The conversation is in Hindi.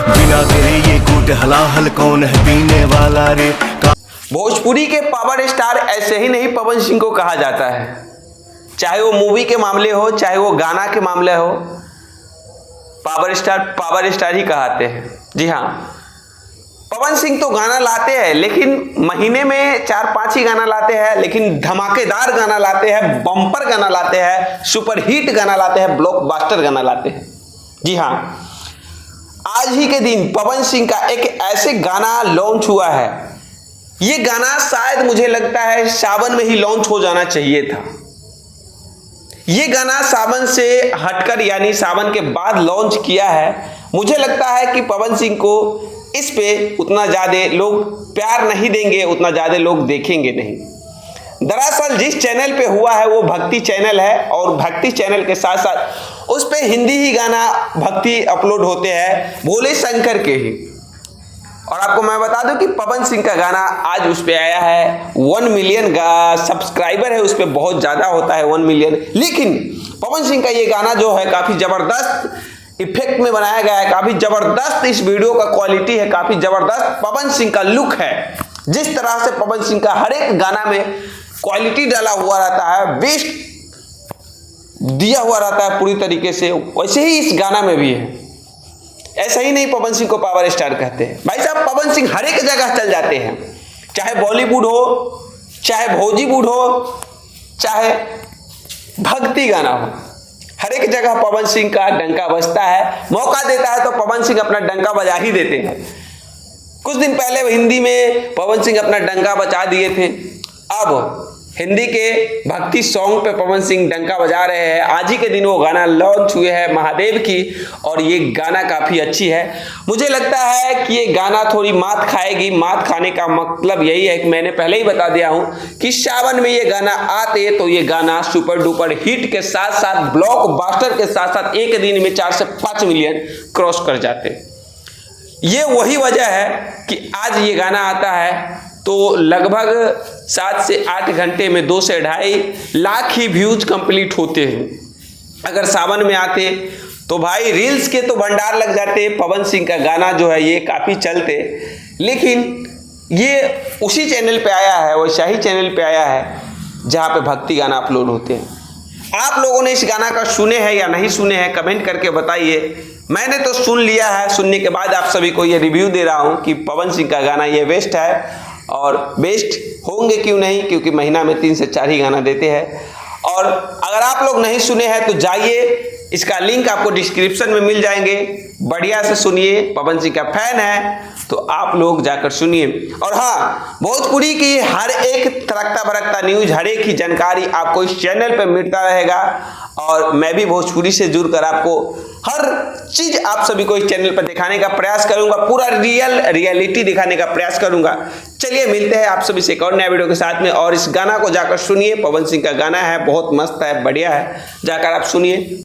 बिना तेरे ये कूट हलाहल कौन है पीने वाला रे। भोजपुरी के पावर स्टार ऐसे ही नहीं पवन सिंह को कहा जाता है, चाहे वो मूवी के मामले हो चाहे वो गाना के मामले हो, पावर स्टार ही कहते हैं। जी हाँ, पवन सिंह तो गाना लाते हैं, लेकिन महीने में 4-5 ही गाना लाते हैं, लेकिन धमाकेदार गाना लाते हैं, बम्पर गाना लाते हैं, सुपरहिट गाना लाते हैं, ब्लॉकबस्टर गाना लाते हैं। जी हाँ, आज ही के दिन पवन सिंह का एक ऐसे गाना लॉन्च हुआ है, ये गाना शायद मुझे लगता है सावन में ही लॉन्च हो जाना चाहिए था। ये गाना सावन से हटकर यानी सावन के बाद लॉन्च किया है। मुझे लगता है कि पवन सिंह को इस पे उतना ज़्यादा लोग प्यार नहीं देंगे, उतना ज़्यादा लोग देखेंगे नहीं। दरअसल जिस चैनल पे हुआ है वो भक्ति चैनल है, और भक्ति चैनल के साथ साथ उस पे हिंदी ही गाना भक्ति अपलोड होते हैं, भोले शंकर के ही। और आपको मैं बता दूं कि पवन सिंह का गाना आज उस पे आया है 1 मिलियन सब्सक्राइबर है उस पे, बहुत ज़्यादा होता है 1 मिलियन। लेकिन पवन सिंह का ये गाना जो है काफ़ी ज़बरदस्त इफेक्ट में बनाया गया है, काफ़ी ज़बरदस्त इस वीडियो का क्वालिटी है, काफ़ी ज़बरदस्त पवन सिंह का लुक है। जिस तरह से पवन सिंह का हर एक गाना में क्वालिटी डाला हुआ रहता है, बेस्ट दिया हुआ रहता है पूरी तरीके से, वैसे ही इस गाना में भी है। ऐसा ही नहीं पवन सिंह को पावर स्टार कहते हैं। भाई साहब, पवन सिंह हर एक जगह चल जाते हैं, चाहे बॉलीवुड हो, चाहे भोजीवुड हो, चाहे भक्ति गाना हो, हर एक जगह पवन सिंह का डंका बजता है। मौका देता है तो पवन सिंह अपना डंका बजा ही देते हैं। कुछ दिन पहले हिंदी में पवन सिंह अपना डंका बजा दिए थे, अब हिंदी के भक्ति सॉन्ग पे पवन सिंह डंका बजा रहे हैं। आज ही के दिन वो गाना लॉन्च हुए हैं महादेव की, और ये गाना काफ़ी अच्छी है। मुझे लगता है कि ये गाना थोड़ी मात खाएगी। मात खाने का मतलब यही है कि मैंने पहले ही बता दिया हूँ कि सावन में ये गाना आते तो ये गाना सुपर डुपर हिट के साथ साथ ब्लॉकबस्टर के साथ साथ एक दिन में 4 से 5 मिलियन क्रॉस कर जाते। ये वही वजह है कि आज ये गाना आता है तो लगभग 7 से 8 घंटे में 2 से 2.5 लाख ही व्यूज कंप्लीट होते हैं। अगर सावन में आते तो भाई रील्स के तो भंडार लग जाते। पवन सिंह का गाना जो है ये काफ़ी चलते, लेकिन ये उसी चैनल पे आया है, वैसा ही चैनल पे आया है जहाँ पे भक्ति गाना अपलोड होते हैं। आप लोगों ने इस गाना का सुने हैं या नहीं सुने हैं, कमेंट करके बताइए। मैंने तो सुन लिया है, सुनने के बाद आप सभी को ये रिव्यू दे रहा हूँ कि पवन सिंह का गाना ये बेस्ट है, और बेस्ट होंगे क्यों नहीं, क्योंकि महीना में 3 से 4 ही गाना देते हैं। और अगर आप लोग नहीं सुने हैं तो जाइए, इसका लिंक आपको डिस्क्रिप्शन में मिल जाएंगे, बढ़िया से सुनिए। पवन सिंह का फैन है तो आप लोग जाकर सुनिए। और हाँ, भोजपुरी की हर एक तड़कता भड़कता न्यूज, हर एक ही जानकारी आपको इस चैनल पर मिलता रहेगा, और मैं भी भोजपुरी से जुड़कर आपको हर चीज आप सभी को इस चैनल पर दिखाने का प्रयास करूंगा, पूरा रियलिटी दिखाने का प्रयास करूंगा। चलिए मिलते हैं आप सभी से एक और नया वीडियो के साथ में, और इस गाना को जाकर सुनिए। पवन सिंह का गाना है, बहुत मस्त है, बढ़िया है, जाकर आप सुनिए।